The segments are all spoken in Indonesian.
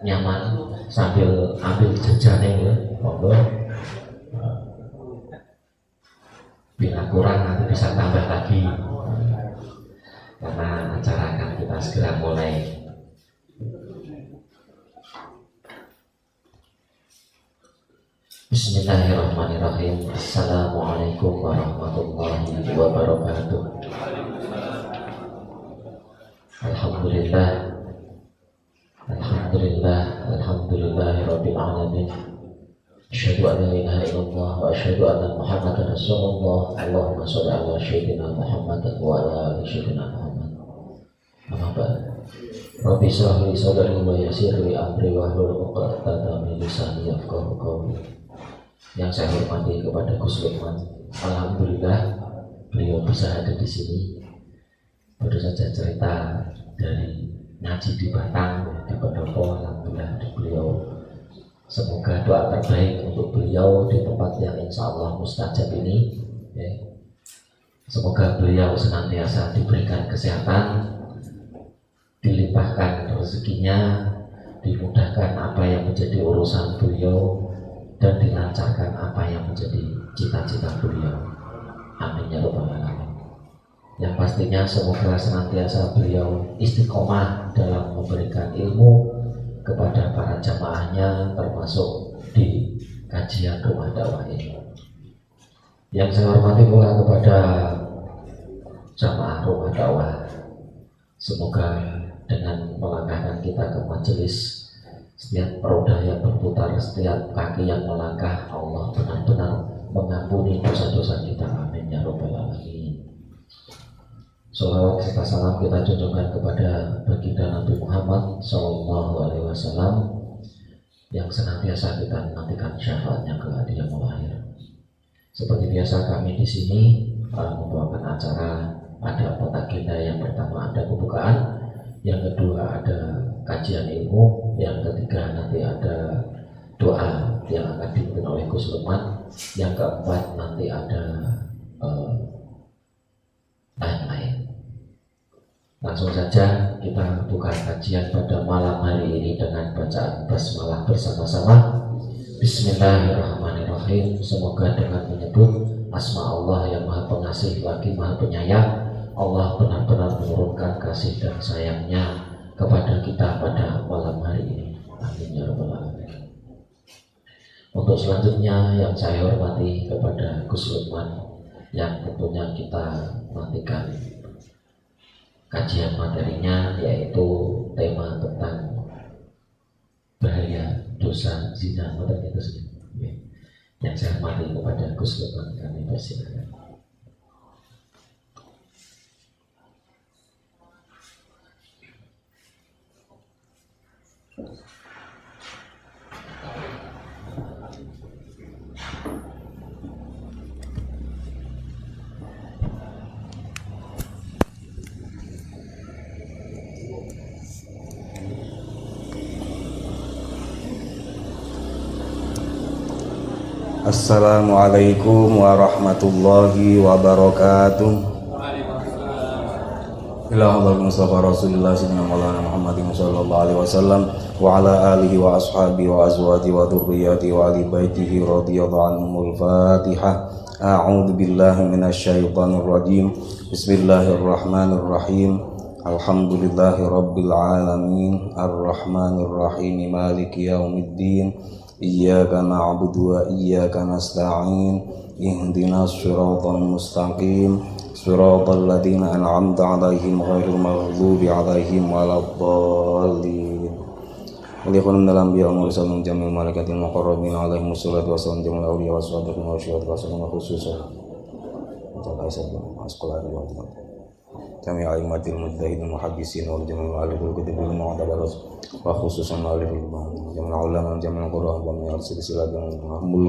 nyaman sambil ambil jajanan ya, monggo. Bila kurang nanti bisa tambah lagi, karena acara akan kita segera mulai. Bismillahirrahmanirrahim. Assalamualaikum warahmatullahi wabarakatuh. Alhamdulillah, Alhamdulillah, Alhamdulillahirabbil alamin. Asyhadu an la ilaha illallah wa asyhadu anna Muhammadar Rasulullah. Allahumma shalli ala sayyidina Muhammad wa ala ali sayyidina Muhammad. Amma ba'd. Rabbi shrah li sadri wa yassir li amri wahlul 'uqdatam min lisani yafqahu qawli. Yang saya hormati kepada Gus Lukman, alhamdulillah beliau bisa hadir di sini. Baru saja cerita dari ngaji di Batang, di Pendopo, alhamdulillah beliau. Semoga doa terbaik untuk beliau di tempat yang insya Allah mustajab ini. Semoga beliau senantiasa diberikan kesehatan, dilimpahkan rezekinya, dimudahkan apa yang menjadi urusan beliau, dan dilancarkan apa yang menjadi cita-cita beliau. Amin ya rabbal alamin. Yang pastinya semoga senantiasa beliau istiqomah dalam memberikan ilmu kepada para jamaahnya, termasuk di kajian rumah dakwah ini. Yang saya hormati pula kepada jamaah rumah dakwah, semoga dengan melangkahkan kita ke majelis, setiap roda yang berputar, setiap kaki yang melangkah, Allah benar-benar mengampuni dosa-dosa kita. Amin ya rabbal alamin. Sholawat serta salam kita junjungkan kepada baginda Nabi Muhammad SAW, yang senantiasa kita nantikan syafaatnya ke hadi yang akhir. Seperti biasa kami di sini membawakan acara, ada 4 agenda. Yang pertama ada pembukaan, yang kedua ada kajian ilmu, yang ketiga nanti ada doa yang akan dipimpin oleh Gus Lukman, yang keempat nanti ada lain-lain. Langsung saja kita buka kajian pada malam hari ini dengan bacaan basmalah bersama-sama. Bismillahirrahmanirrahim. Semoga dengan menyebut asma Allah yang maha pengasih lagi maha penyayang, Allah benar-benar menurunkan kasih dan sayangnya kepada kita pada malam hari ini. Amin ya rabbal alamin. Untuk selanjutnya yang saya hormati kepada Gus Lukman, yang tentunya kita nantikan kajian materinya, yaitu tema tentang bahaya dosa zina. Yang saya hormati kepada Gus Lukman, kami persilakan. Assalamualaikum warahmatullahi wabarakatuh. Ilahul Mustafa Rasulullah Sayyidina Maulana Muhammadin sallallahu alaihi wasallam wa ala alihi wa ashabihi wa azwajihi wa dhurriyyatihi wa ali baitihi radhiyallahu anhumul Fatihah. A'udzu billahi minasy syaithanir rajim. Bismillahirrahmanirrahim. Alhamdulillahi rabbil alamin, arrahmanir rahim, maliki yaumiddin. Iyyaka na'budu wa iyyaka nasta'in. Ihdinas siratal mustaqim, siratal ladzina an'amta 'alaihim ghairil maghdubi 'alaihim waladdallin. Waliyakun dalam biya mursalun jamil malaikatil muqarrabin 'alaihim wassalatu wassalamu jamil awliya wassalamu wa syuhada wassalamu khususan. Ta'ala asqalani wa kami alimatil mujtahidin muhaddisin wal jamil aliful kutubul mu'tabarat wa khususan aliful jamil ulama jamil qur'an wa min silsilah al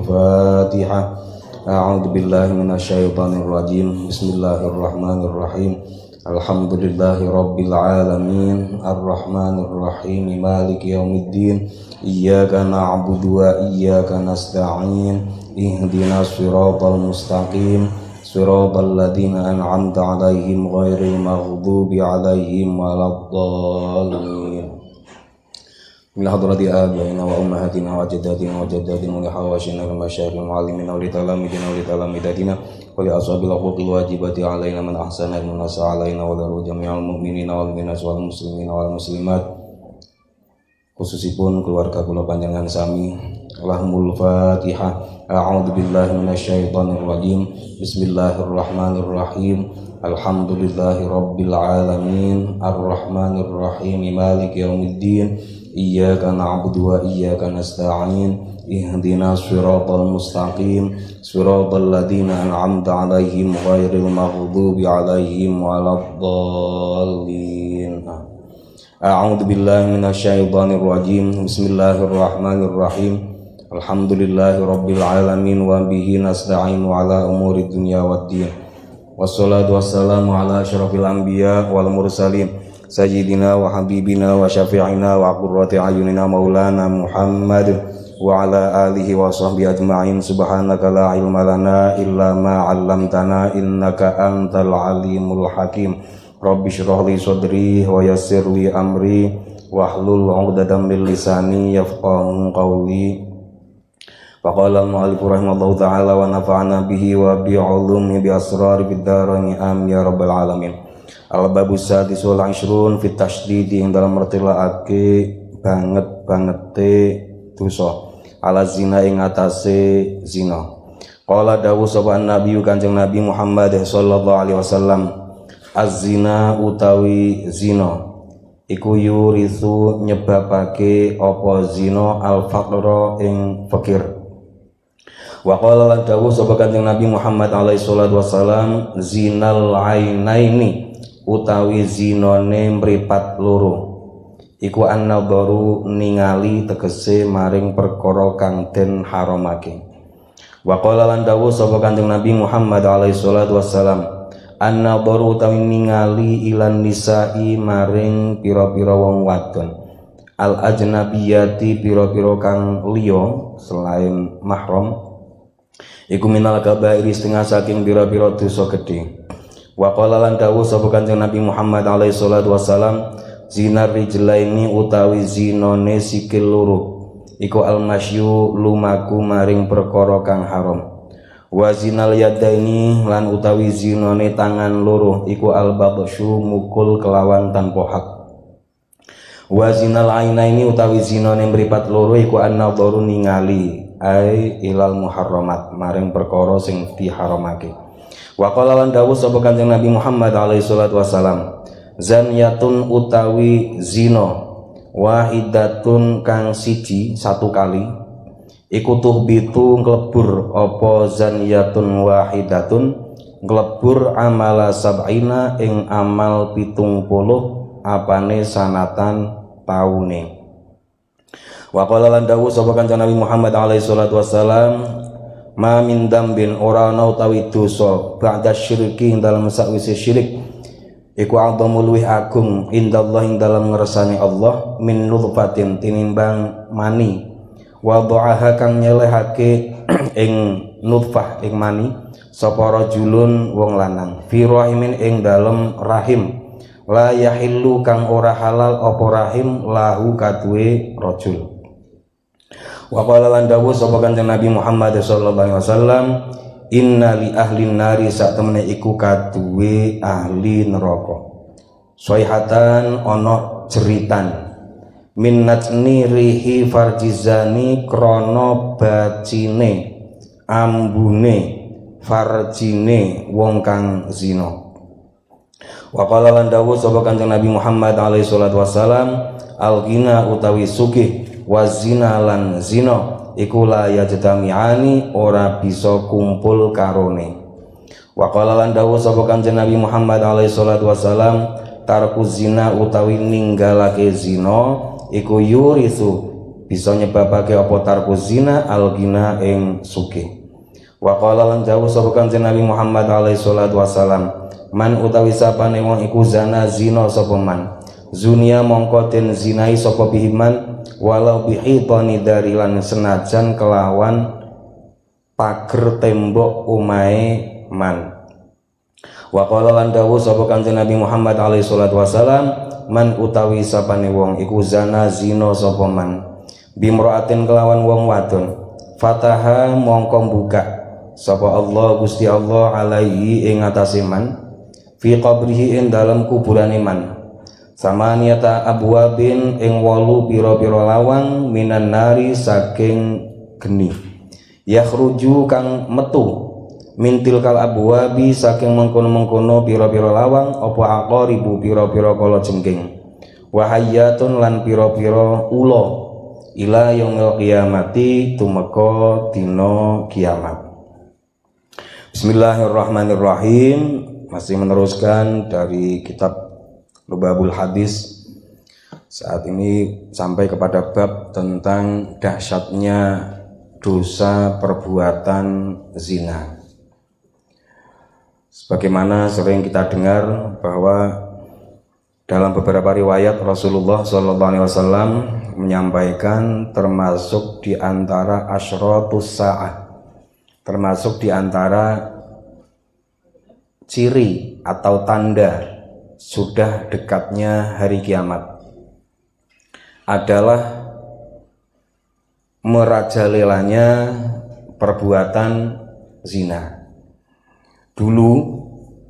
Fatihah. A'udzu billahi minasy syaithanir rajim. Bismillahirrahmanirrahim. Alhamdulillahi rabbil alamin, arrahmanir rahim, maliki yaumiddin. Iyyaka na'budu wa iyyaka nasta'in. Ihdinas siratal mustaqim, siratal ladzina an'amta 'alaihim ghairil maghdubi 'alaihim waladdallin. من حضرة آبائنا وأمهاتنا وأجدادنا وجداتنا ولحواشنا والمشايخ المعلمين ولتلاميذنا ولتلاميذاتنا ولأصحاب الحقوق الواجبة علينا من أحسن الناس علينا ولرو جميع المؤمنين والمؤمنات والmuslimin والmuslimat, khususipun keluarga kula panjenengan sami. Lahumul Fatihah. A'udzu billahi minasyaitonir rajim. Bismillahirrahmanirrahim. Alhamdulillahi rabbil alamin. Arrahmanir rahim. Maliki yaumiddin. Iyyaka na'budu wa iyyaka nasta'in. Ihdinas siratal mustaqim. Siratal ladzina an'amta 'alaihim ghairil maghdubi 'alaihim waladdallin. A'udzu billahi minasyaitonir rajim. Bismillahirrahmanirrahim. Alhamdulillahi rabbil alamin wa bihi nasta'inu ala umuri dunya waddin. Wassalatu wassalamu ala asyrafil anbiya wal mursalin sayyidina wa habibina wa syafi'ina wa qurrati ayunina maulana Muhammad wa ala alihi wa sahbihi ajma'in. Subhanaka la ilma lana illa ma 'allamtana innaka antal alimul hakim. Rabbi shrah li sadri wa yassir li amri wahlul 'uqdatam min lisani yafqahu qawli. Faqala al-mu'allif rahimahullahu ta'ala wa nafa'ana bihi wa bi'ulumihi bi asrari fid dharain amin ya rabbal alamin. Al-babu sadis wal 'ishrun fit tasydidi ing dalam mertelaake banget-bangete dosa ala zina ing atase zina. Qala dawuh sapa nabi Kanjeng Nabi Muhammad sallallahu alaihi wasallam, az-zina utawi zina iku yurithu nyebabake apa zina al-faqra ing fakir. Wa qala lan dawuh sapa Kanjeng Nabi Muhammad alaihi salatu wasalam, zinal ainaini utawi zinane mripat loro iku an-nadharu ningali tegese maring perkara kang den haramake. Wa qala lan dawuh sapa Kanjeng Nabi Muhammad alaihi salatu wasalam, an-nadharu utawi ningali ilan nisa'i maring pira-pira wong wadon al ajnabiyati pira-pira kang liya selain mahram iku minal kabairi setengah saking pira-pira dosa gedhe. Wa qala lan dawuh sapa Kanjeng Nabi Muhammad alaihi salatu wasalam, zinar rijlaini utawi zinane sikil loro iku almasyu lumaku maring perkara kang haram. Wa zinal yadaini lan utawi zinane tangan loro iku albatsyu mukul kelawan tanpa hak. Wa zinal ainaini utawi zinane mripat loro iku an-nadharu ningali ai ilal muharramat maring perkara sing diharamake. Wa qala lan dawuh sapa Kanjeng Nabi Muhammad alaihi salatu wasalam, zaniyatun utawi zina wahidatun kang siji satu kali iku tuhbitu nglebur apa zaniyatun wahidatun nglebur amala sab'ina ing amal 70 apane sanatan taune. Wa qala lan dawuh sapa Kanjeng Nabi Muhammad alaihi salatu wasalam, ma min dambin ora ana utawi dosa ba'da syirki ing dalem sakwise syirik iku a'dhamu luwih agung indallah ing dalem ngersani Allah min nutfatin tinimbang mani wa dha'aha kang nyelehake ing nutfah ing mani sapa rajulun wong lanang fi rahimin ing dalem rahim la yahillu kang ora halal apa rahim lahu kaduwe rajul. Wa qala lan dawuh sapa Kanjeng Nabi Muhammad sallallahu alaihi wasallam, inna li ahli nari sak temene iku kaduwe ahli neraka. Soihatan ono jeritan min najni rihi farjizani krono bacine ambune farjine wong kang zina. Wa qala lan dawuh sapa Kanjeng Nabi Muhammad alaihi salatu wasalam, al-ghina utawi sugih wa zina lan zina iku la yajtami'ani ora bisa kumpul karone. Wa qala lan dawuh sapa Kanjeng Nabi Muhammad alaihi salatu wasalam, tarku zina utawi ninggalake zina iku yurisu bisa nyebabake apa tarku zina al-ghina ing sugih. Wa qala lan dawuh sapa Kanjeng Nabi Muhammad alaihi salatu wasalam, man utawi sapane wong iku zina zina sapa man zunia mongko den zinai sapa bihiman walau bihitani darilan senajan kelawan pager tembok umahe man. Wa qala lan dawuh sapa Kanjeng Nabi Muhammad alaihi salatu wasalam, man utawi sapane wong iku zana zina sapa man bimraatin kelawan wong wadon fataha mongko buka sapa Allah Gusti Allah alaihi ing atase man fi qabrihi ing dalam kuburane man samaniyata abwabin ing 8 pira-pira lawang minan nari saking geni yakhruju kang metu mintil kal abwabi saking mengkono-mengkono pira-pira lawang apa aqaribu pira-pira kala jengking wahayatun lan pira-pira ula ila yaumil qiyamati tumeka dina kiamat. Bismillahirrahmanirrahim. Masih meneruskan dari kitab Lubabul Hadis. Saat ini sampai kepada bab tentang dahsyatnya dosa perbuatan zina. Sebagaimana sering kita dengar bahwa dalam beberapa riwayat Rasulullah SAW menyampaikan termasuk di antara asyratus sa'ah, termasuk di antara ciri atau tanda sudah dekatnya hari kiamat adalah merajalelanya perbuatan zina. Dulu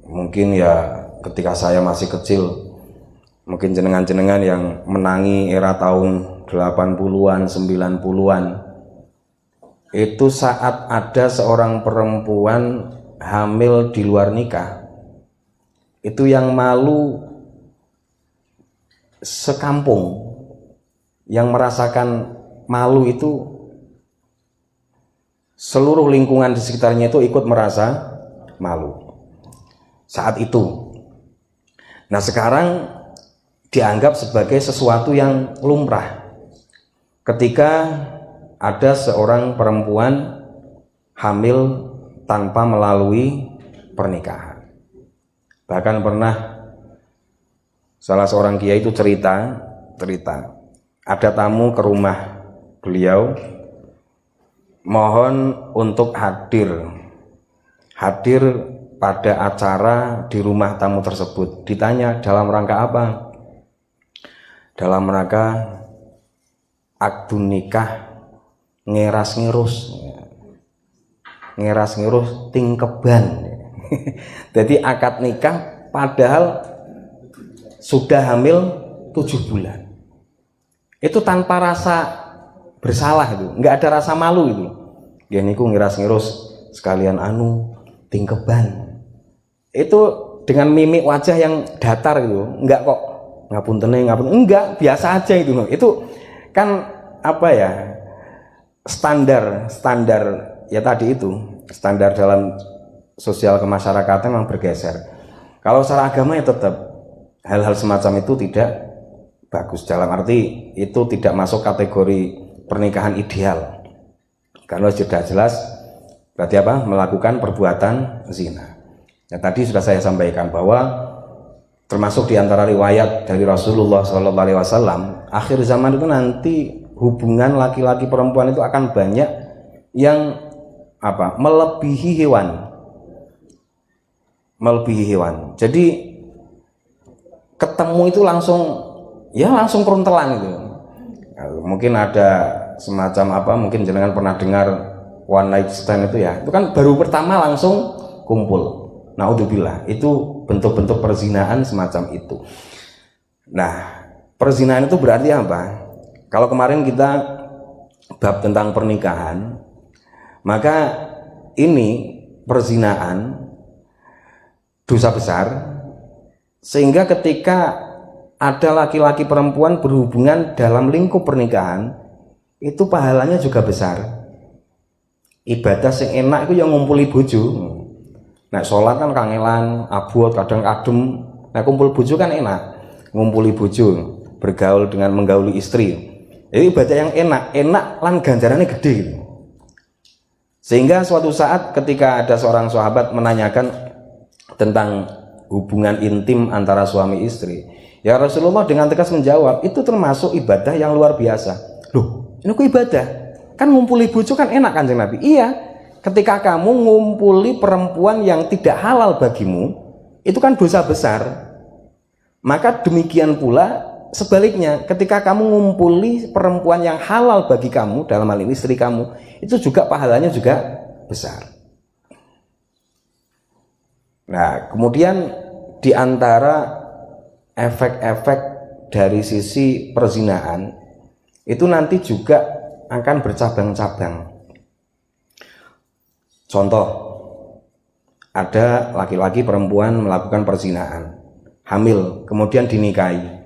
mungkin ya ketika saya masih kecil, mungkin jenengan-jenengan yang menangi era tahun 80-an, 90-an, itu saat ada seorang perempuan hamil di luar nikah, itu yang malu sekampung, yang merasakan malu itu seluruh lingkungan di sekitarnya itu ikut merasa malu saat itu. Nah sekarang dianggap sebagai sesuatu yang lumrah ketika ada seorang perempuan hamil tanpa melalui pernikahan. Bahkan pernah salah seorang kiai itu cerita ada tamu ke rumah beliau mohon untuk hadir pada acara di rumah tamu tersebut. Ditanya dalam rangka apa? Dalam rangka akdun nikah ngeras-ngerus tingkeban. Jadi akad nikah padahal sudah hamil 7 bulan. Itu tanpa rasa bersalah, itu nggak ada rasa malu itu. Ya niku ngeras-ngerus sekalian tingkeban. Itu dengan mimik wajah yang datar gitu, enggak kok ngapunten, enggak, biasa aja itu. Itu kan apa ya, standar ya tadi itu, standar dalam sosial kemasyarakatan memang bergeser. Kalau secara agama ya tetap hal-hal semacam itu tidak bagus, dalam arti itu tidak masuk kategori pernikahan ideal. Kalau sudah jelas berarti apa? Melakukan perbuatan zina. Ya, tadi sudah saya sampaikan bahwa termasuk di antara riwayat dari Rasulullah SAW, akhir zaman itu nanti hubungan laki-laki perempuan itu akan banyak yang apa? Melebihi hewan. Jadi ketemu itu langsung keruntelan itu. Ya, mungkin ada semacam apa? Mungkin jenengan pernah dengar one night stand itu ya. Itu kan baru pertama langsung kumpul. Naudzubillah, itu bentuk-bentuk perzinahan semacam itu. Nah, perzinahan itu berarti apa? Kalau kemarin kita bab tentang pernikahan, maka ini perzinahan dosa besar, sehingga ketika ada laki-laki perempuan berhubungan dalam lingkup pernikahan, itu pahalanya juga besar. Ibadah yang enak itu yang ngumpuli bojo. Nah, sholat kan kangelan, abot, kadang adem. Nah, kumpul bojo kan enak, ngumpuli bojo, bergaul dengan menggauli istri. Jadi ibadah yang enak lan ganjarannya gede gitu. Sehingga suatu saat ketika ada seorang sahabat menanyakan tentang hubungan intim antara suami istri, ya Rasulullah dengan tegas menjawab, itu termasuk ibadah yang luar biasa. Loh, ini kok ibadah? Kan ngumpuli bojo kan enak, Kanjeng Nabi. Iya. Ketika kamu ngumpuli perempuan yang tidak halal bagimu, itu kan dosa besar. Maka demikian pula sebaliknya, ketika kamu ngumpuli perempuan yang halal bagi kamu, dalam hal ini istri kamu, itu juga pahalanya juga besar. Nah, kemudian di antara efek-efek dari sisi perzinaan itu nanti juga akan bercabang-cabang. Contoh, ada laki-laki perempuan melakukan perzinaan, hamil, kemudian dinikah.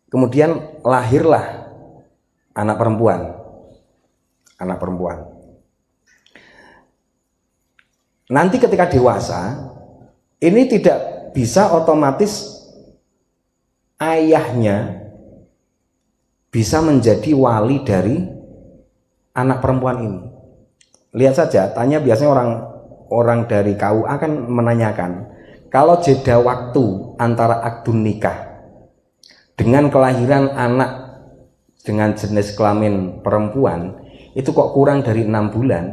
Kemudian lahirlah anak perempuan. Nanti ketika dewasa, ini tidak bisa otomatis ayahnya bisa menjadi wali dari anak perempuan ini. Lihat saja, tanya biasanya orang dari KUA akan menanyakan, kalau jeda waktu antara akdun nikah dengan kelahiran anak dengan jenis kelamin perempuan itu kok kurang dari 6 bulan,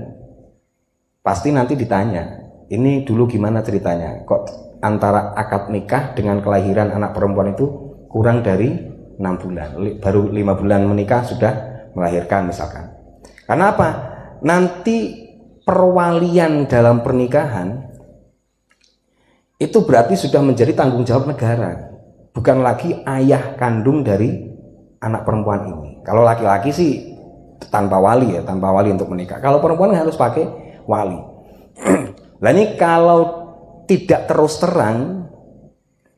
pasti nanti ditanya, ini dulu gimana ceritanya, kok antara akad nikah dengan kelahiran anak perempuan itu kurang dari 6 bulan, baru 5 bulan menikah sudah melahirkan misalkan. Karena apa? Nanti perwalian dalam pernikahan itu berarti sudah menjadi tanggung jawab negara, bukan lagi ayah kandung dari anak perempuan ini. Kalau laki-laki sih tanpa wali untuk menikah. Kalau perempuan harus pakai wali. Nah ini kalau tidak terus terang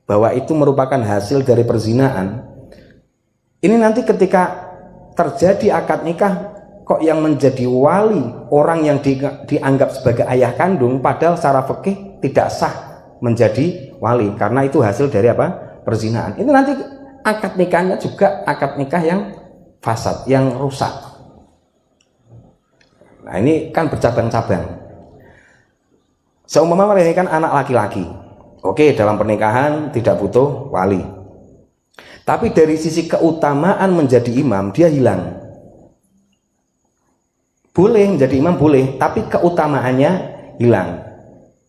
bahwa itu merupakan hasil dari perzinaan, ini nanti ketika terjadi akad nikah, kok yang menjadi wali orang yang dianggap sebagai ayah kandung, padahal secara fikih tidak sah menjadi wali karena itu hasil dari apa? Perzinaan. Ini nanti akad nikahnya juga akad nikah yang fasad, yang rusak. Nah ini kan bercabang-cabang. Seumpama ini kan anak laki-laki, oke, dalam pernikahan tidak butuh wali, tapi dari sisi keutamaan menjadi imam dia hilang. Boleh menjadi imam boleh, tapi keutamaannya hilang.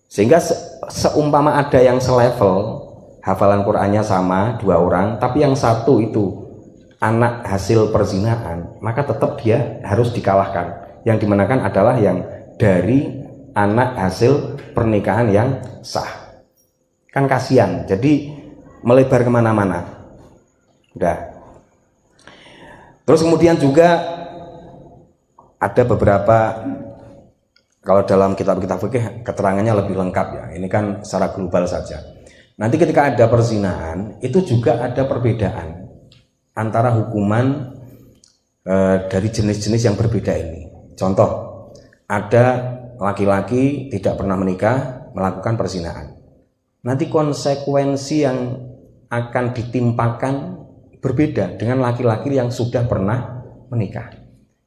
Sehingga seumpama ada yang selevel, hafalan Qur'annya sama 2 orang, tapi yang satu itu anak hasil perzinaan, maka tetap dia harus dikalahkan. Yang dimenangkan adalah yang dari anak hasil pernikahan yang sah. Kan kasihan, jadi melebar kemana-mana. Udah. Terus kemudian juga ada beberapa, kalau dalam kitab-kitab fikih keterangannya lebih lengkap ya. Ini kan secara global saja. Nanti ketika ada perzinahan itu juga ada perbedaan antara hukuman dari jenis-jenis yang berbeda ini. Contoh, ada laki-laki tidak pernah menikah melakukan perzinahan. Nanti konsekuensi yang akan ditimpakan berbeda dengan laki-laki yang sudah pernah menikah.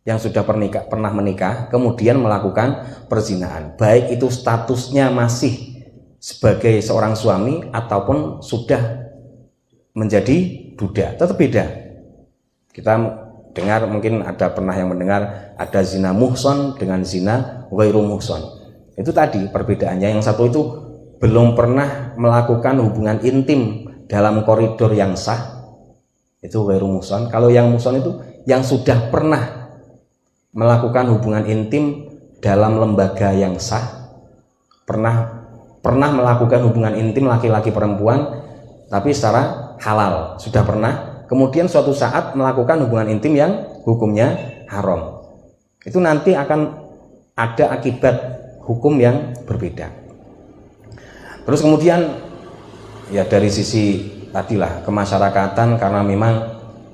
Yang sudah pernah menikah kemudian melakukan perzinahan, baik itu statusnya masih sebagai seorang suami ataupun sudah menjadi duda, tetap beda. Kita dengar, mungkin ada pernah yang mendengar ada zina muhson dengan zina ghairu muhson. Itu tadi perbedaannya, yang satu itu belum pernah melakukan hubungan intim dalam koridor yang sah, itu ghairu muhson. Kalau yang muhson itu yang sudah pernah melakukan hubungan intim dalam lembaga yang sah, pernah melakukan hubungan intim laki-laki perempuan tapi secara halal, sudah pernah, kemudian suatu saat melakukan hubungan intim yang hukumnya haram. Itu nanti akan ada akibat hukum yang berbeda. Terus kemudian ya dari sisi tadilah kemasyarakatan, karena memang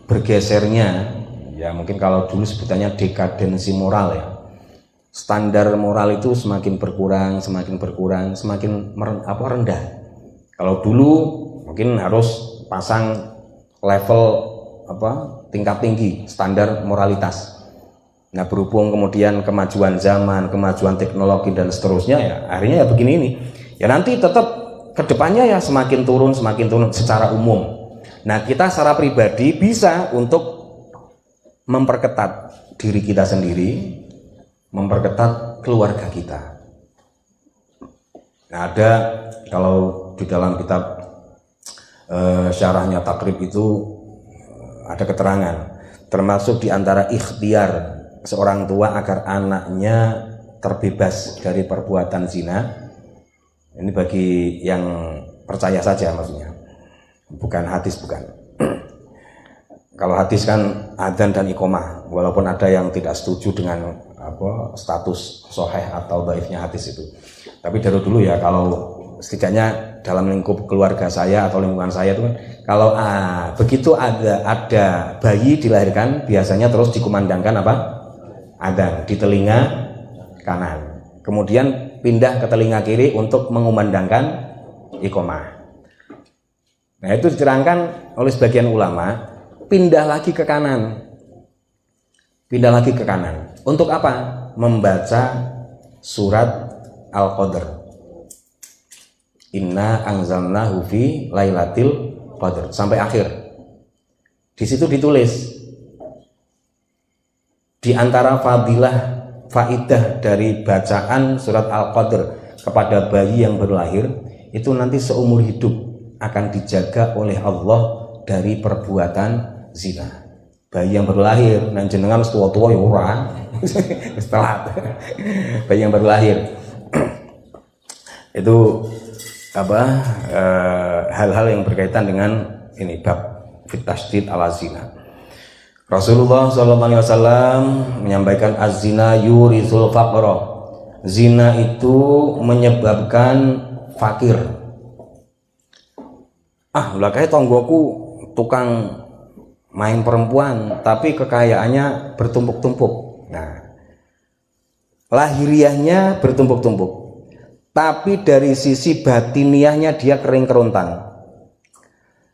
bergesernya, ya mungkin kalau dulu sebutannya dekadensi moral ya, standar moral itu semakin berkurang, semakin rendah. Kalau dulu mungkin harus pasang level tingkat tinggi standar moralitas. Nah berhubung kemudian kemajuan zaman, kemajuan teknologi dan seterusnya, ya akhirnya ya begini ini. Ya nanti tetap kedepannya ya semakin turun secara umum. Nah kita secara pribadi bisa untuk memperketat diri kita sendiri, memperketat keluarga kita. Nah ada, kalau di dalam kitab syarahnya Takrib itu ada keterangan, termasuk di antara ikhtiar seorang tua agar anaknya terbebas dari perbuatan zina. Ini bagi yang percaya saja maksudnya, bukan hadis, bukan. Kalau hadis kan adzan dan iqomah, walaupun ada yang tidak setuju dengan status sahih atau dhaifnya hadis itu. Tapi dari dulu ya, kalau setidaknya dalam lingkup keluarga saya atau lingkungan saya itu kan, kalau begitu ada bayi dilahirkan, biasanya terus dikumandangkan adzan di telinga kanan, kemudian pindah ke telinga kiri untuk mengumandangkan iqomah. Nah, itu diterangkan oleh sebagian ulama, pindah lagi ke kanan. Untuk apa? Membaca surat Al-Qadr. Inna anzalnahu fi lailatul qadr sampai akhir. Di situ ditulis di antara faidah dari bacaan surat Al-Qadr kepada bayi yang baru lahir, itu nanti seumur hidup akan dijaga oleh Allah dari perbuatan zina. Bayi yang baru lahir, nan jenengan tua-tua ya ora. Setelah bayi yang baru lahir itu hal-hal yang berkaitan dengan ini bab fit tasydid ala zina. Rasulullah SAW menyampaikan az-zina yurizul faqra. Zina itu menyebabkan fakir. Lah kayak tonggoku tukang main perempuan tapi kekayaannya bertumpuk-tumpuk. Nah, lahiriahnya bertumpuk-tumpuk, tapi dari sisi batiniahnya dia kering kerontang,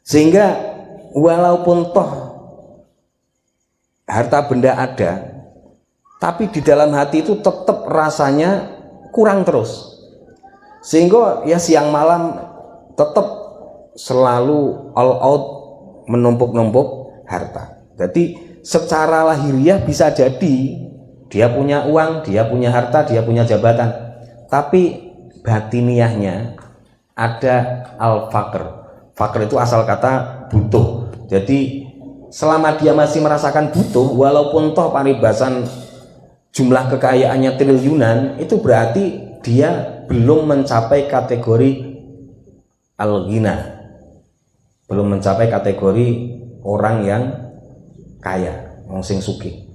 sehingga walaupun toh harta benda ada, tapi di dalam hati itu tetap rasanya kurang terus, sehingga ya siang malam tetap selalu all out menumpuk-numpuk harta. Jadi secara lahiriah bisa jadi dia punya uang, dia punya harta, dia punya jabatan, tapi batiniahnya ada al-faqr. Faqr itu asal kata butuh. Jadi selama dia masih merasakan butuh, walaupun toh paribasan jumlah kekayaannya triliunan, itu berarti dia belum mencapai kategori al-ghina, belum mencapai kategori orang yang kaya, wong sing sugih.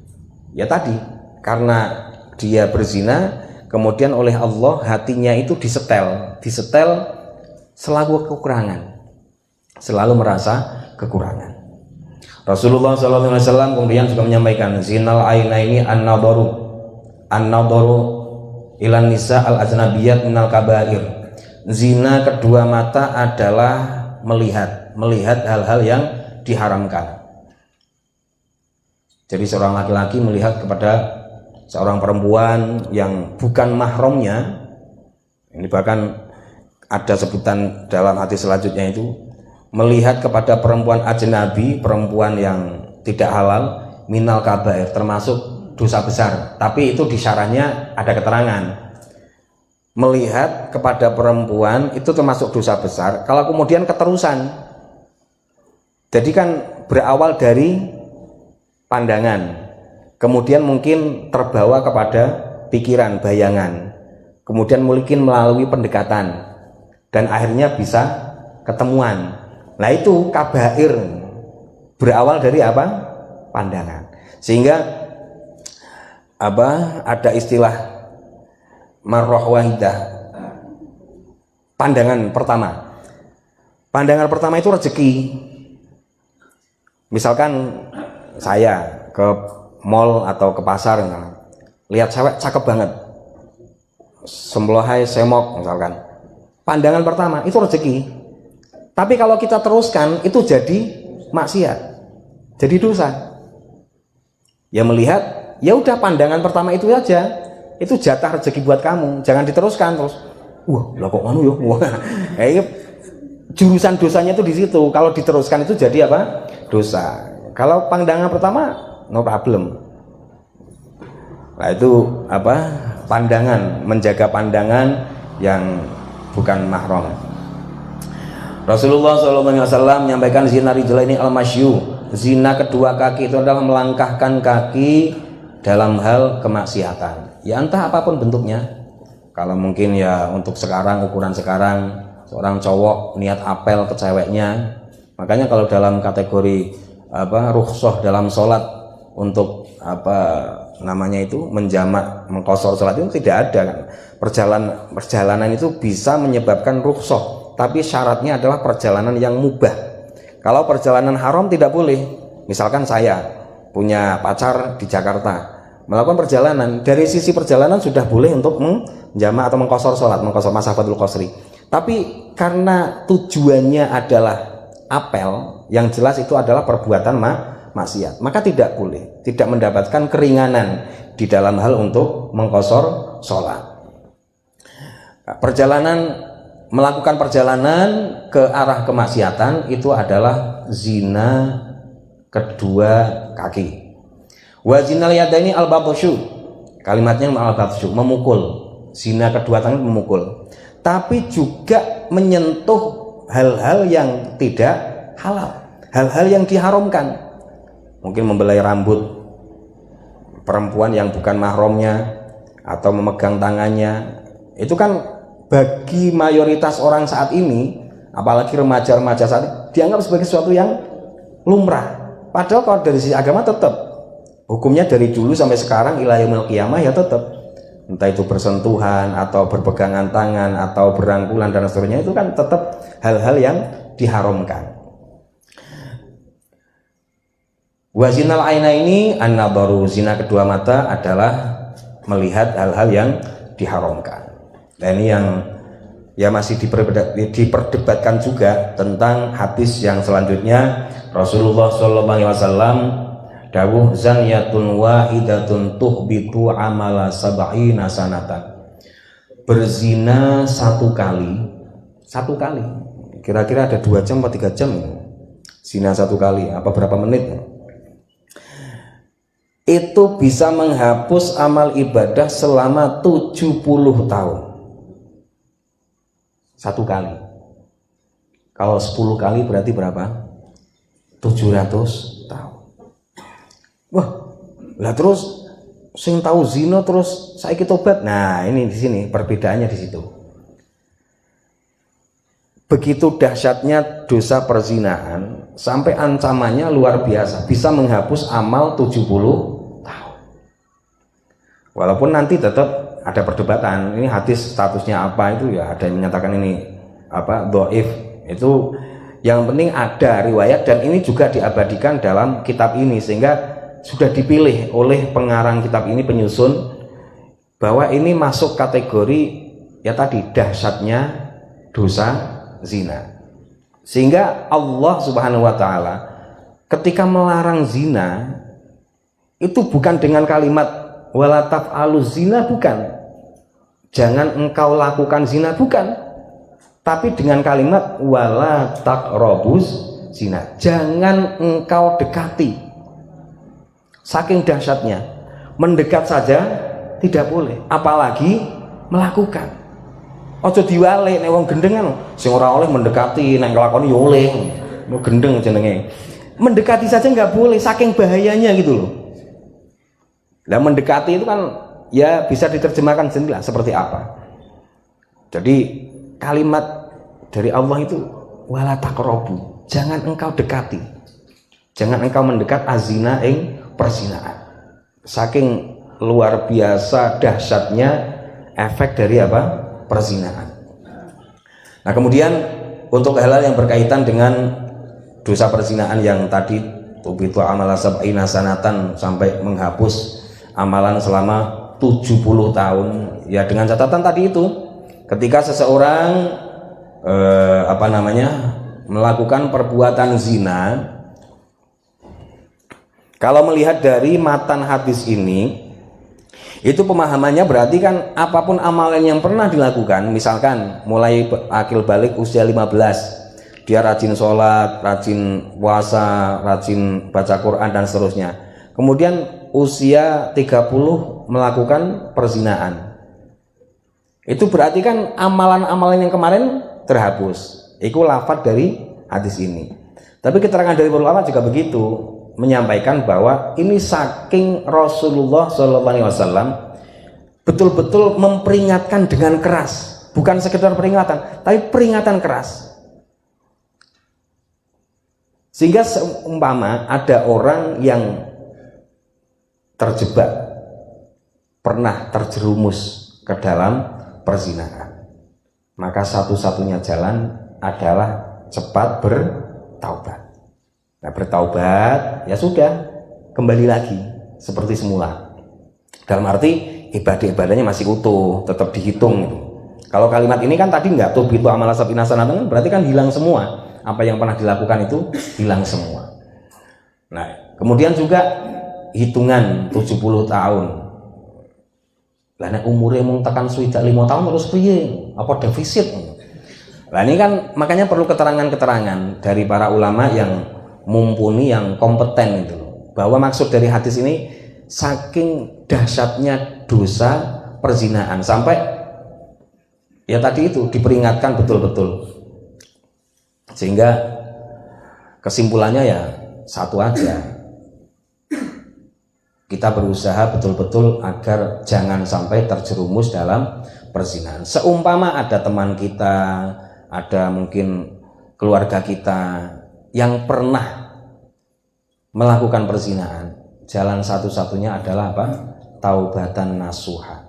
Ya tadi, karena dia berzina, kemudian oleh Allah hatinya itu disetel selalu kekurangan, selalu merasa kekurangan. Rasulullah SAW kemudian juga menyampaikan, zinal ainaini an-nadharu ilan nisa al-ajnabiyat minal kabair. Zina kedua mata adalah melihat hal-hal yang diharamkan. Jadi seorang laki-laki melihat kepada seorang perempuan yang bukan mahramnya, ini bahkan ada sebutan dalam hadis selanjutnya itu, melihat kepada perempuan ajnabi, perempuan yang tidak halal, minal kabair, termasuk dosa besar. Tapi itu di syarahnya ada keterangan, melihat kepada perempuan itu termasuk dosa besar kalau kemudian keterusan. Jadi kan berawal dari pandangan, kemudian mungkin terbawa kepada pikiran, bayangan, kemudian mungkin melalui pendekatan, dan akhirnya bisa ketemuan. Nah itu kabair, berawal dari apa? Pandangan. Sehingga ada istilah marrah wahidah, pandangan pertama. Pandangan pertama itu rezeki. Misalkan saya ke mall atau ke pasar, lihat cewek cakep banget, sembelahai semok misalkan, pandangan pertama itu rezeki. Tapi kalau kita teruskan itu jadi maksiat, jadi dosa. Ya melihat, ya udah pandangan pertama itu aja, itu jatah rezeki buat kamu, jangan diteruskan terus. Lah kok anu ya? Jurusan dosanya itu di situ. Kalau diteruskan itu jadi apa? Dosa. Kalau pandangan pertama no problem. Nah itu pandangan, menjaga pandangan yang bukan mahram. Rasulullah SAW menyampaikan zina rijla ini al-masyu. Zina kedua kaki itu adalah melangkahkan kaki dalam hal kemaksiatan. Ya entah apapun bentuknya. Kalau mungkin ya untuk sekarang, ukuran sekarang, seorang cowok niat apel ke ceweknya. Makanya kalau dalam kategori rukhsah dalam sholat untuk menjamak, mengqashar sholat itu tidak ada kan. Perjalanan itu bisa menyebabkan rukhsah, tapi syaratnya adalah perjalanan yang mubah. Kalau perjalanan haram tidak boleh. Misalkan saya punya pacar di Jakarta, melakukan perjalanan, dari sisi perjalanan sudah boleh untuk menjamak atau mengqashar sholat, mengqashar masafatul qasri. Tapi karena tujuannya adalah apel, yang jelas itu adalah perbuatan maksiat, maka tidak boleh, tidak mendapatkan keringanan di dalam hal untuk mengqashar sholat. Melakukan perjalanan ke arah kemaksiatan itu adalah zina kedua kaki. Wa zinal yadaini al-batsyu. Kalimatnya al-batsyu, memukul. Zina kedua tangan memukul. Tapi juga menyentuh hal-hal yang tidak halal, hal-hal yang diharamkan. Mungkin membelai rambut perempuan yang bukan mahramnya atau memegang tangannya. Itu kan bagi mayoritas orang saat ini, apalagi remaja-remaja saat ini, dianggap sebagai sesuatu yang lumrah. Padahal kalau dari sisi agama tetap hukumnya dari dulu sampai sekarang ila yaumil qiyamah ya tetap, entah itu bersentuhan atau berpegangan tangan atau berangkulan dan seterusnya, itu kan tetap hal-hal yang diharamkan. Wa zinal aina ini an-nadharu, zina kedua mata adalah melihat hal-hal yang diharamkan. Nah ini yang ya masih diperdebatkan juga tentang hadis yang selanjutnya. Rasulullah SAW dawuh zaniyatun wahidatun tuhbitu amala sab'ina sanatan. Berzina satu kali, kira-kira ada 2 jam atau 3 jam zina satu kali, apa berapa menit, itu bisa menghapus amal ibadah selama 70 tahun. Satu kali. Kalau 10 kali berarti berapa? 700 tahun. Wah, lah terus sing tahu zina terus saiki tobat. Nah, ini di sini perbedaannya di situ. Begitu dahsyatnya dosa perzinahan sampai ancamannya luar biasa, bisa menghapus amal 70 tahun. Walaupun nanti tetap ada perdebatan, ini hadis statusnya apa, itu ya ada yang menyatakan ini dhaif. Itu yang penting ada riwayat, dan ini juga diabadikan dalam kitab ini sehingga sudah dipilih oleh pengarang kitab ini, penyusun, bahwa ini masuk kategori ya tadi dahsyatnya dosa zina. Sehingga Allah Subhanahu wa taala ketika melarang zina itu bukan dengan kalimat wala taf'alu zina, bukan, jangan engkau lakukan zina, bukan, tapi dengan kalimat wala taqrabuz zina, jangan engkau dekati. Saking dahsyatnya, mendekat saja tidak boleh, apalagi melakukan. Ojo diwale nek wong gendeng kan sing ora oleh mendekati, nek nglakoni yo oleh, gendeng jenenge. Mendekati saja nggak boleh, saking bahayanya gitu loh. Nah, mendekati itu kan ya bisa diterjemahkan sendirilah seperti apa. Jadi kalimat dari Allah itu wala taqrabu, jangan engkau dekati, jangan engkau mendekat azina ing perzinaan. Saking luar biasa dahsyatnya efek dari apa? Perzinaan. Nah, kemudian untuk hal-hal yang berkaitan dengan dosa perzinaan yang tadi tubitu amala sab'ina sanatan, sampai menghapus amalan selama 70 tahun, ya dengan catatan tadi itu, ketika seseorang melakukan perbuatan zina, kalau melihat dari matan hadis ini, itu pemahamannya berarti kan apapun amalan yang pernah dilakukan, misalkan mulai akil balik usia 15, dia rajin sholat, rajin puasa, rajin baca Quran dan seterusnya, kemudian usia 30 melakukan perzinaan, itu berarti kan amalan-amalan yang kemarin terhapus. Itu lafadz dari hadis ini. Tapi keterangan dari para ulama juga begitu, menyampaikan bahwa ini saking Rasulullah SAW betul-betul memperingatkan dengan keras, bukan sekedar peringatan, tapi peringatan keras. Sehingga seumpama ada orang yang terjebak, pernah terjerumus ke dalam perzinahan, maka satu-satunya jalan adalah cepat bertaubat. Nah, bertaubat ya sudah, kembali lagi seperti semula. Dalam arti ibadah-ibadahnya masih utuh, tetap dihitung gitu. Kalau kalimat ini kan tadi enggak tuh bitu amala sabina sanatan, berarti kan hilang semua. Apa yang pernah dilakukan itu hilang semua. Nah, kemudian juga hitungan 70 tahun. Lah nek umure mung tekan swidak 5 tahun terus piye? Apa defisit? Lah ini kan makanya perlu keterangan-keterangan dari para ulama yang mumpuni, yang kompeten itu. Bahwa maksud dari hadis ini saking dahsyatnya dosa perzinahan sampai ya tadi itu diperingatkan betul-betul. Sehingga kesimpulannya ya satu aja, kita berusaha betul-betul agar jangan sampai terjerumus dalam perzinahan. Seumpama ada teman kita, ada mungkin keluarga kita yang pernah melakukan perzinahan, jalan satu-satunya adalah apa? Taubatan nasuha,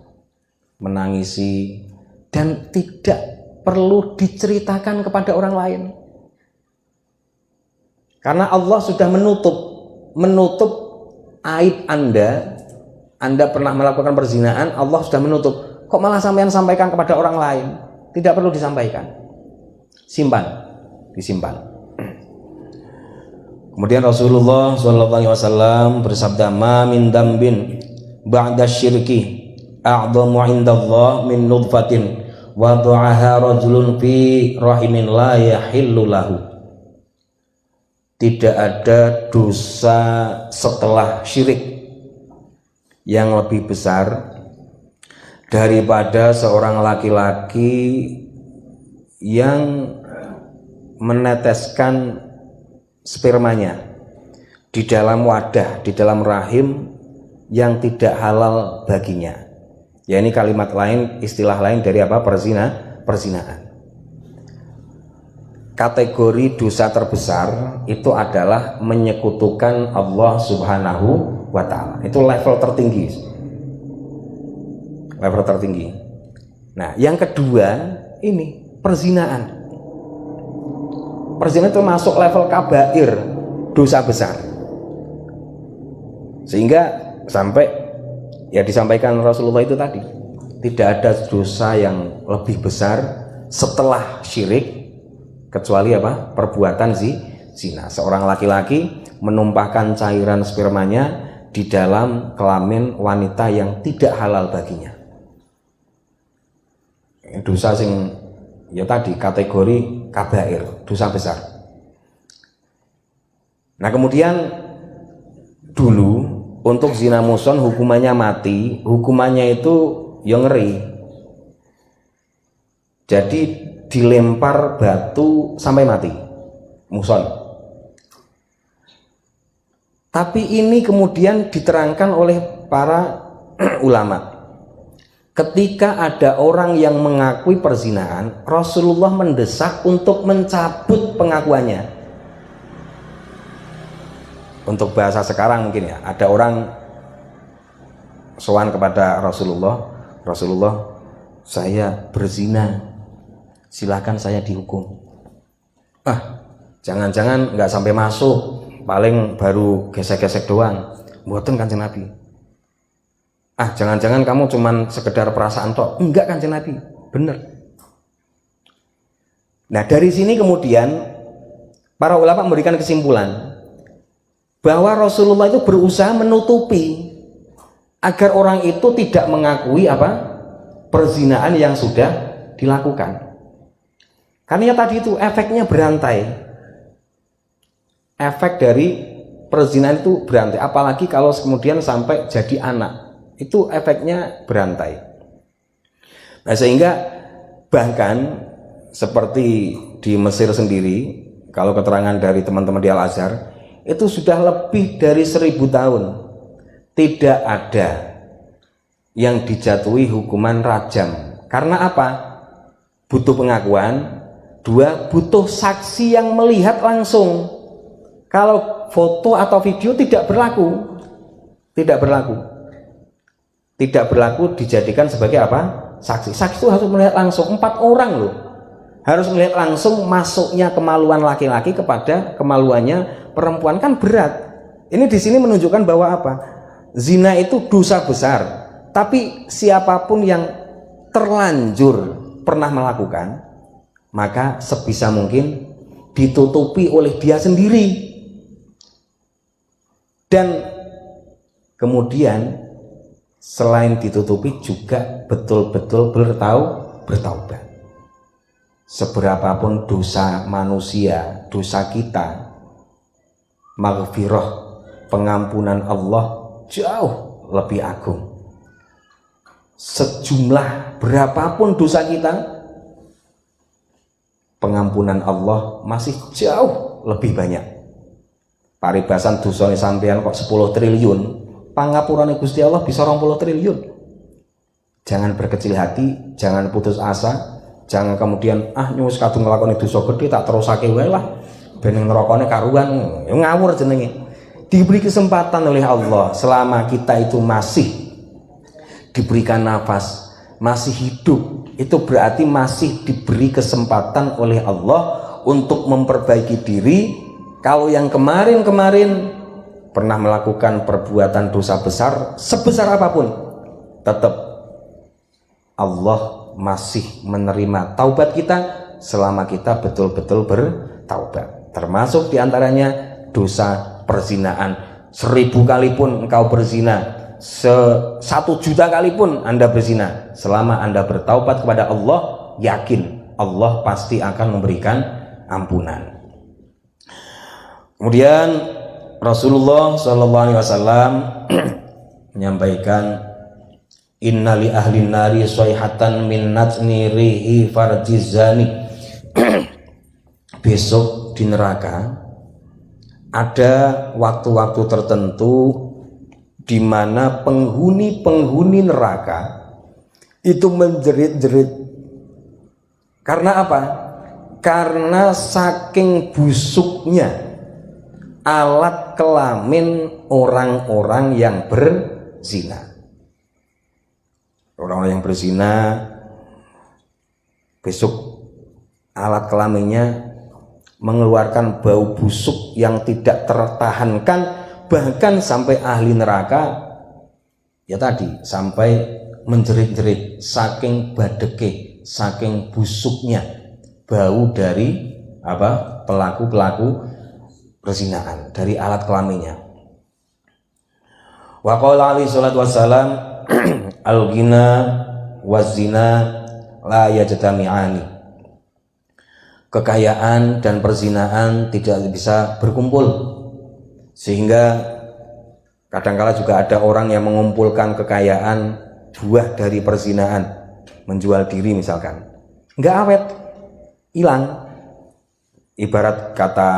menangisi, dan tidak perlu diceritakan kepada orang lain. Karena Allah sudah menutup aib Anda pernah melakukan perzinahan, Allah sudah menutup. Kok malah sampean sampaikan kepada orang lain? Tidak perlu disampaikan. Disimpan. Kemudian Rasulullah SAW bersabda, "Ma min dambin ba'da syirki a'dhamu 'indallah min nutfatin wada'aha rajulun fi rahimin la yahillu lahu." Tidak ada dosa setelah syirik yang lebih besar daripada seorang laki-laki yang meneteskan spermanya di dalam wadah, di dalam rahim yang tidak halal baginya. Ya, ini kalimat lain, istilah lain dari apa? Perzinahan. Kategori dosa terbesar itu adalah menyekutukan Allah Subhanahu wa Ta'ala. Itu level tertinggi. Nah, yang kedua ini perzinahan. Perzinahan itu masuk level kabair, dosa besar. Sehingga sampai ya disampaikan Rasulullah itu tadi, tidak ada dosa yang lebih besar setelah syirik kecuali apa? Perbuatan zina. Seorang laki-laki menumpahkan cairan spermanya di dalam kelamin wanita yang tidak halal baginya. Dosa sing ya tadi kategori kabair, dosa besar. Nah, kemudian dulu untuk zina muson hukumannya mati, hukumannya itu yang ngeri. Jadi dilempar batu sampai mati, muson. Tapi ini kemudian diterangkan oleh para ulama. Ketika ada orang yang mengakui perzinahan, Rasulullah mendesak untuk mencabut pengakuannya. Untuk bahasa sekarang mungkin ya, ada orang sowan kepada Rasulullah, saya berzina, silakan saya dihukum. Jangan-jangan nggak sampai masuk, paling baru gesek-gesek doang. Mboten Kanjeng Nabi. Jangan-jangan kamu cuman sekedar perasaan tok. Enggak Kanjeng Nabi, bener. Nah, dari sini kemudian para ulama memberikan kesimpulan bahwa Rasulullah itu berusaha menutupi agar orang itu tidak mengakui perzinahan yang sudah dilakukan. Karena tadi itu efeknya berantai. Efek dari perzinahan itu berantai, apalagi kalau kemudian sampai jadi anak. Itu efeknya berantai. Nah, sehingga bahkan seperti di Mesir sendiri, kalau keterangan dari teman-teman di Al-Azhar, itu sudah lebih dari 1000 tahun tidak ada yang dijatuhi hukuman rajam. Karena apa? Butuh pengakuan, 2, butuh saksi yang melihat langsung. Kalau foto atau video tidak berlaku, tidak berlaku dijadikan sebagai apa? Saksi. Saksi itu harus melihat langsung. 4 orang loh, harus melihat langsung masuknya kemaluan laki-laki kepada kemaluannya perempuan, kan berat. Ini di sini menunjukkan bahwa apa? Zina itu dosa besar. Tapi siapapun yang terlanjur pernah melakukan, maka sebisa mungkin ditutupi oleh dia sendiri. Dan kemudian selain ditutupi juga betul-betul bertaubat. Seberapapun dosa manusia, dosa kita, maghfirah, pengampunan Allah jauh lebih agung. Sejumlah berapapun dosa kita, pengampunan Allah masih jauh lebih banyak. Paribasan dosane sampean kok 10 triliun, pangapurane Gusti Allah bisa 20 triliun. Jangan berkecil hati, jangan putus asa, jangan kemudian nyus kadung nglakoni dosa gede tak terusake wae lah ben nerakane karuan. Ngawur jenenge. Diberi kesempatan oleh Allah selama kita itu masih diberikan nafas, masih hidup, itu berarti masih diberi kesempatan oleh Allah untuk memperbaiki diri. Kalau yang kemarin-kemarin pernah melakukan perbuatan dosa besar, sebesar apapun, tetap Allah masih menerima taubat kita selama kita betul-betul bertaubat. Termasuk diantaranya dosa perzinaan. 1000 kali pun engkau berzina, 1 juta kali pun Anda berzina, selama Anda bertaubat kepada Allah, yakin Allah pasti akan memberikan ampunan. Kemudian Rasulullah SAW menyampaikan, inna li ahli nari soihatan min natni rihi farjizani. Besok di neraka ada waktu-waktu tertentu di mana penghuni neraka itu menjerit-jerit. Karena apa? Karena saking busuknya alat kelamin orang-orang yang berzina. Orang-orang yang berzina besok alat kelaminnya mengeluarkan bau busuk yang tidak tertahankan, bahkan sampai ahli neraka ya tadi sampai menjerit-jerit saking badeke, saking busuknya bau dari apa? Pelaku-pelaku perzinaan dari alat kelaminnya. Wa qala alaihi salatu wassalam al-ghina waz-zina la yajtami'ani. Kekayaan dan perzinaan tidak bisa berkumpul, sehingga kadangkala juga ada orang yang mengumpulkan kekayaan buah dari perzinaan, menjual diri misalkan, nggak awet, hilang. Ibarat kata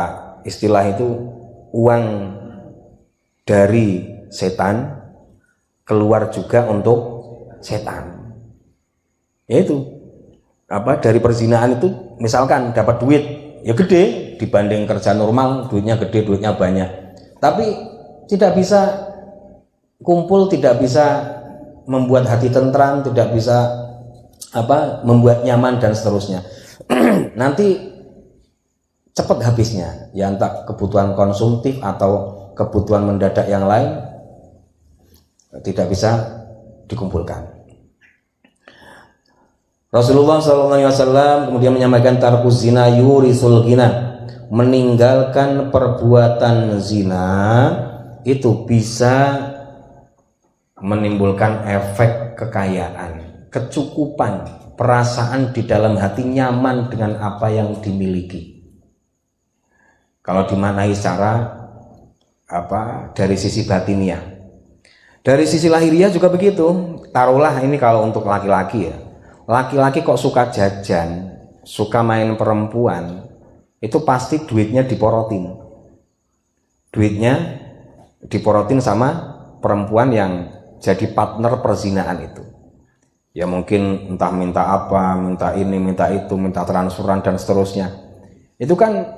istilah itu, uang dari setan keluar juga untuk setan. Yaitu apa? Dari perzinaan itu misalkan dapat duit ya gede dibanding kerja normal, duitnya gede, duitnya banyak, tapi tidak bisa kumpul, tidak bisa membuat hati tentram, tidak bisa apa? Membuat nyaman dan seterusnya. Nanti cepat habisnya, ya entah kebutuhan konsumtif atau kebutuhan mendadak yang lain, tidak bisa dikumpulkan. Rasulullah SAW kemudian menyampaikan tarkus zina yurisul ghina, meninggalkan perbuatan zina itu bisa menimbulkan efek kekayaan, kecukupan, perasaan di dalam hati nyaman dengan apa yang dimiliki. Kalau dimaknai secara apa? Dari sisi batiniah. Dari sisi lahiriah juga begitu. Taruhlah ini kalau untuk laki-laki ya. Laki-laki kok suka jajan, suka main perempuan itu pasti duitnya diporotin sama perempuan yang jadi partner perzinaan itu. Ya mungkin entah minta apa, minta ini, minta itu, minta transferan dan seterusnya. Itu kan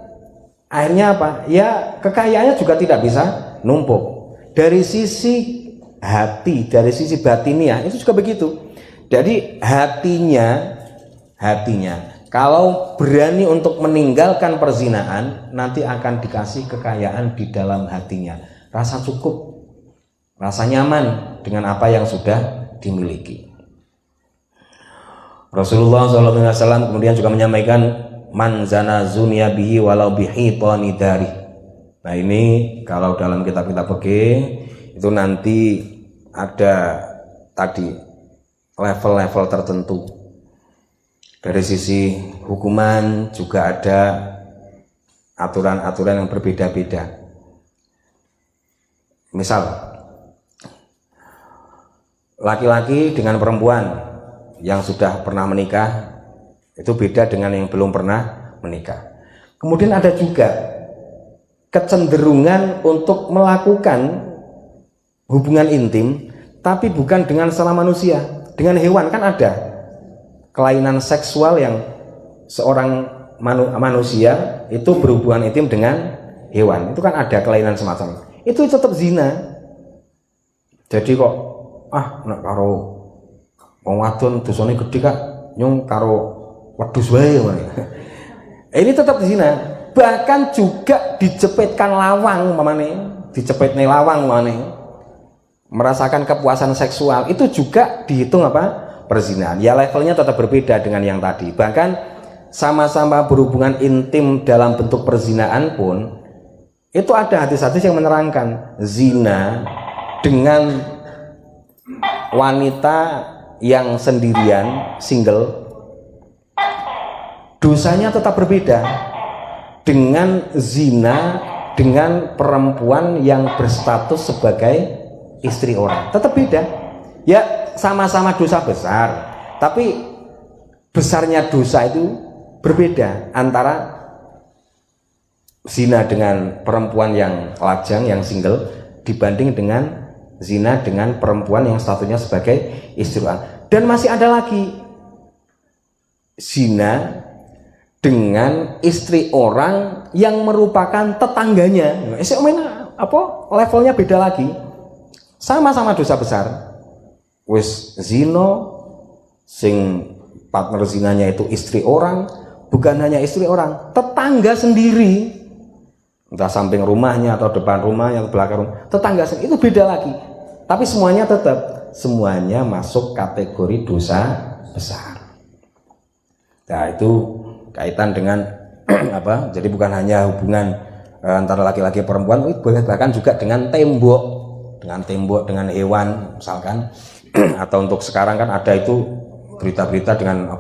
akhirnya apa? Ya kekayaannya juga tidak bisa numpuk. Dari sisi hati, dari sisi batiniah itu juga begitu. Jadi hatinya kalau berani untuk meninggalkan perzinaan, nanti akan dikasih kekayaan di dalam hatinya. Rasa cukup, rasa nyaman dengan apa yang sudah dimiliki. Rasulullah SAW kemudian juga menyampaikan, man zana zunya bihi walau bihitani dari. Nah ini kalau dalam kitab-kitab fikih itu nanti ada tadi level-level tertentu. Dari sisi hukuman juga ada aturan-aturan yang berbeda-beda. Misal laki-laki dengan perempuan yang sudah pernah menikah itu beda dengan yang belum pernah menikah. Kemudian ada juga kecenderungan untuk melakukan hubungan intim tapi bukan dengan sesama manusia, dengan hewan. Kan ada kelainan seksual yang seorang manusia itu berhubungan intim dengan hewan. Itu kan ada kelainan semacam itu tetap zina. Jadi kok nak karo wong wadon dosane gedhe kak nyung karo wedhus wae. Ini tetap zina. Bahkan juga dicepetkan lawang dicepetne lawang merasakan kepuasan seksual itu juga dihitung perzinahan. Ya levelnya tetap berbeda dengan yang tadi. Bahkan sama-sama berhubungan intim dalam bentuk perzinahan pun itu ada hadis-hadis yang menerangkan zina dengan wanita yang sendirian, single, dosanya tetap berbeda dengan zina dengan perempuan yang berstatus sebagai istri orang. Tetap beda. Ya sama-sama dosa besar, tapi besarnya dosa itu berbeda antara zina dengan perempuan yang lajang, yang single, dibanding dengan zina dengan perempuan yang statusnya sebagai istri orang. Dan masih ada lagi zina dengan istri orang yang merupakan tetangganya. Levelnya beda lagi. Sama-sama dosa besar. Wis zino sing partner zinanya itu istri orang, bukan hanya istri orang, tetangga sendiri. Entah samping rumahnya atau depan rumahnya atau belakang rumah, tetangga sendiri itu beda lagi. Tapi semuanya masuk kategori dosa besar. Nah itu kaitan dengan jadi bukan hanya hubungan antara laki-laki dan perempuan, bahkan juga dengan tembok, dengan hewan misalkan. Atau untuk sekarang kan ada itu berita-berita dengan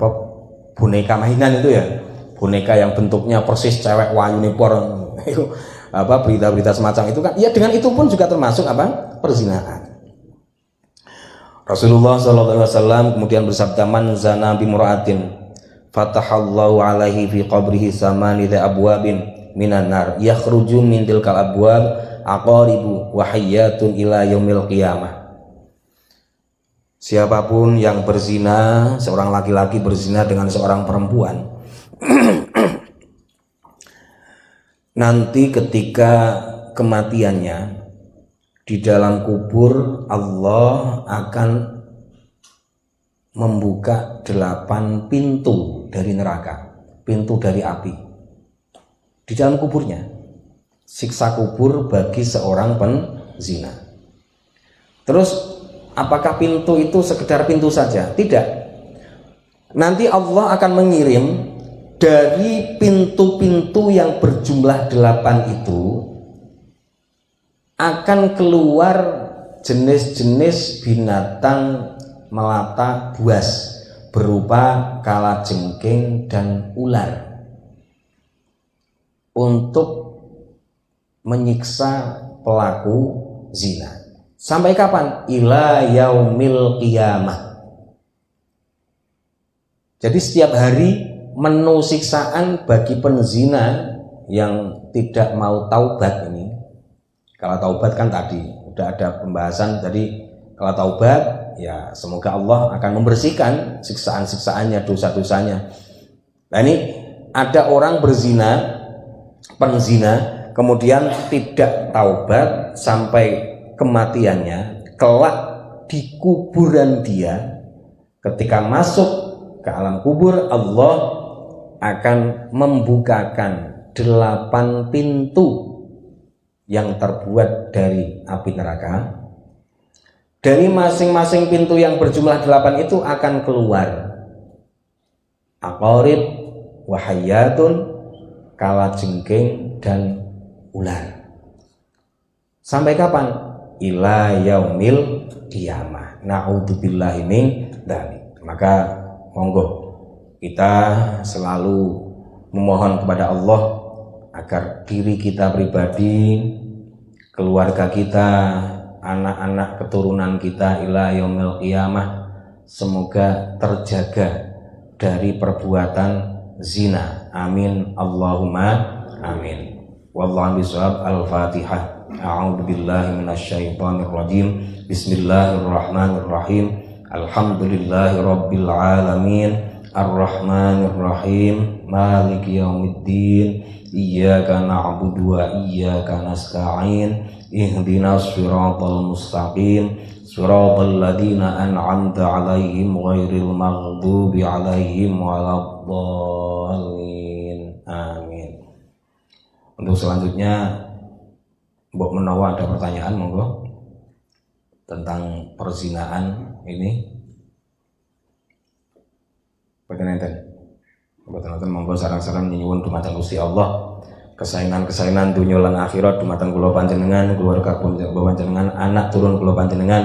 boneka mainan itu ya, boneka yang bentuknya persis cewek wayune porong. Itu berita-berita semacam itu kan, ya dengan itu pun juga termasuk perzinahan. Rasulullah SAW kemudian bersabda, man zana bimra'atin fatahallahu alaihi fi qabrihi samanida abwabin minan nar yakhruju min tilkal abwab aqaribu wa hayyatun ila yaumil qiyamah. Siapapun yang berzina, seorang laki-laki berzina dengan seorang perempuan, nanti ketika kematiannya di dalam kubur, Allah akan membuka 8 pintu dari neraka, pintu dari api di dalam kuburnya. Siksa kubur bagi seorang penzina. Terus apakah pintu itu sekedar pintu saja? Tidak. Nanti Allah akan mengirim dari pintu-pintu yang berjumlah 8 itu akan keluar jenis-jenis binatang melata buas berupa kalajengking dan ular untuk menyiksa pelaku zina. Sampai kapan? Ila yaumil qiyamah. Jadi setiap hari menu siksaan bagi penzina yang tidak mau taubat ini. Kalau taubat kan tadi udah ada pembahasan, jadi kalau taubat ya semoga Allah akan membersihkan siksaan-siksaannya, dosa-dosanya. Nah ini ada orang berzina, penzina, kemudian tidak taubat sampai kematiannya, kelak di kuburan dia, ketika masuk ke alam kubur Allah akan membukakan 8 pintu yang terbuat dari api neraka. Dari masing-masing pintu yang berjumlah 8 itu akan keluar aqarib, wahayatun, kalajengking dan ular. Sampai kapan? Ila yaumil qiyamah. Na'udzubillahi min dzalik. Maka monggo kita selalu memohon kepada Allah agar diri kita pribadi, keluarga kita, anak-anak keturunan kita ila yaumil qiyamah semoga terjaga dari perbuatan zina. Amin Allahumma amin. Wallahu bishawab. Al-Fatihah. A'udzubillahi minasyaitonir rajim. Bismillahirrahmanirrahim. Alhamdulillahi rabbil alamin. Ar-Rahmanir Rahim. Maliki yaumiddin. Iyyaka na'budu wa iyyaka nasta'in. Ihdinas siratal mustaqim. Siratal ladzina an'amta 'alaihim ghairil maghdubi 'alaihim waladdallin. Amin. Untuk selanjutnya Mbok menawa ada pertanyaan monggo tentang perzinaan ini. Betul-betul monggo sareng-sareng nyuwun dumateng Gusti Allah kesainan-kesainan dunya lan akhirat dumateng kula panjenengan, keluarga kula panjenengan, anak turun kula panjenengan.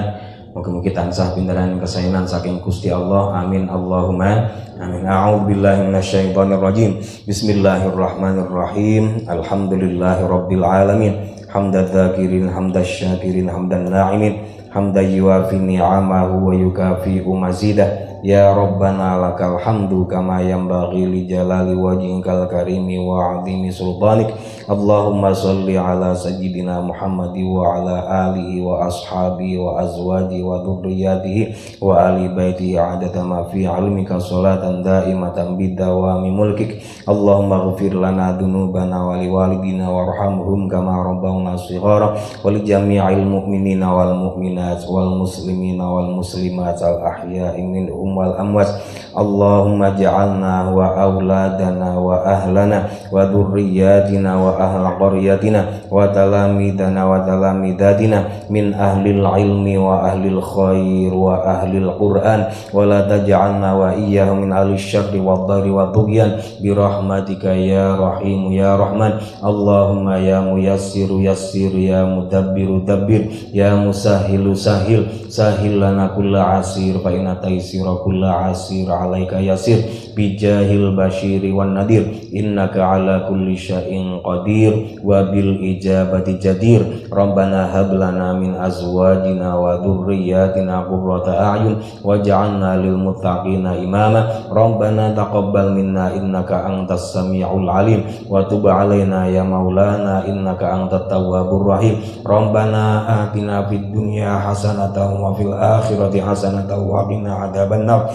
Mugi-mugi tansah pinteran kesainan saking Gusti Allah. Amin Allahumma amin. A'udzubillahi minasyaitonir rajim. Bismillahirrahmanirrahim. Alhamdulillahirabbil alamin. Hamdaz zakirin, hamdaz syakirin, hamdan na'imin, hamdan yuwafi ni'amahu wa yukafi'u mazidah. Ya Rabbana lakal hamdu kama yanbaghi li jalali wajhikal karimi wa 'azimi sultanik. Allahumma shalli ala sayyidina Muhammad wa ala alihi wa ashabihi wa azwajihi wa dhurriyyatihi wa ali baitihi 'adada ma fi 'ilmika sholatan daimatan bidawami mulkik. Allahumma ighfir lana dzunubana wa liwalidina warhamhum kama rabbawna shighara wa li jami'il mu'minina wal mu'minat wal muslimina wal muslimat al ahya'i minhum wal amwat. Allahumma ja'alna wa auladana wa ahlana wa dhurriyyatina wa ahla qaryatina wa talamidana wa talamidatina min ahlil ilmi wa ahlil khair wa ahlil quran wa la taj'alna wa iyyahum min ahli syarri wad dhari wa tughyan bi rahmatika ya rahim ya rahman. Allahumma ya muyassiru yassir ya mudabbiru dabbir ya musahhilu sahil sahil lana kulla asir fa inna taysira kulla asir alaika yasir bijahil bashiri wan nadir innaka ala kulli syai'in qadir wa bil ijabati jadir. Rabbana hab lana min azwajina wa dhurriyyatina qurrata a'yun waj'alna lil muttaqina imama. Rabbana taqabbal minna innaka antas samiul alim wa tub alaina ya maulana innaka antat tawwabur rahim. Rabbana atina fid dunya hasanatan wa fil akhirati hasanatan wa qina adzabannar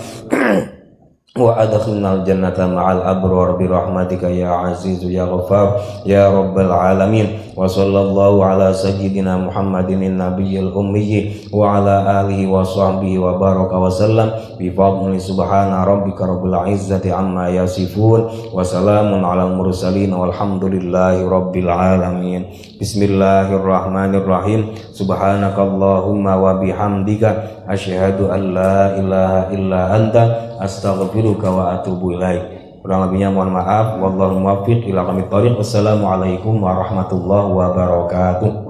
wa adkhilnal jannata ma'al abrar bi rahmatika ya aziz ya ghaffar ya rabbal alamin. Wa sallallahu ala sayyidina Muhammadin nabiyil ummi wa ala alihi wa sahbihi wa baraka wa sallam bi fadli subhana rabbika rabbil izzati amma yasifun wa salamun alal mursalin walhamdulillahi rabbil alamin. Bismillahirrahmanirrahim. Subhanakallahumma wa bihamdika asyhadu an la ilaha illa anta astaghfiruka wa atubu ilaik. Kurang lebihnya mohon maaf. Wallahu muwaffiq ila aqwamit thoriq. Wassalamualaikum warahmatullahi wabarakatuh.